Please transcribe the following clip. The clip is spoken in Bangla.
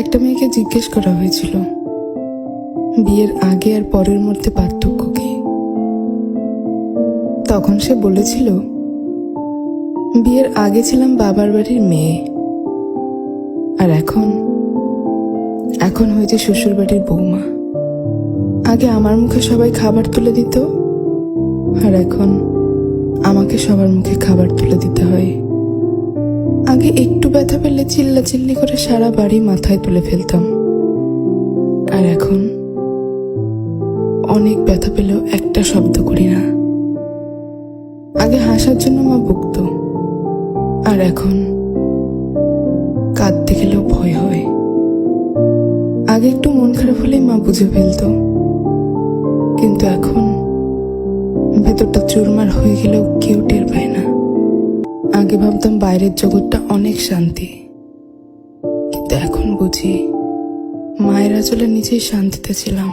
একটা মেয়েকে জিজ্ঞেস করা হয়েছিল বিয়ের আগে আর পরের মধ্যে পার্থক্য কি। তখন সে বলেছিল, বিয়ের আগে ছিলাম বাবার বাড়ির মেয়ে, আর এখন হয়েছে শ্বশুর বাড়ির বৌমা। আগে আমার মুখে সবাই খাবার তুলে দিত, আর এখন আমাকে সবার মুখে খাবার তুলে দিতে হয়। আগে একটু ব্যথা পেলে চিল্লাচিল্লি করে সারা বাড়ি মাথায় তুলে ফেলতাম, আর এখন অনেক ব্যথা পেলেও একটা শব্দ করি না। আগে হাসার জন্য মা বকতো, আর এখন কাঁদতে গেলেও ভয় হয়। আগে একটু মন খারাপ হলেই মা বুঝে ফেলতো, কিন্তু এখন ভেতরটা চুরমার হয়ে গেলেও কেউ টের পায় না। আগে ভাবতাম বাইরের জগৎটা অনেক শান্তি, কিন্তু এখন বুঝি মায়ের আঁচলে নিজেই শান্তিতে ছিলাম।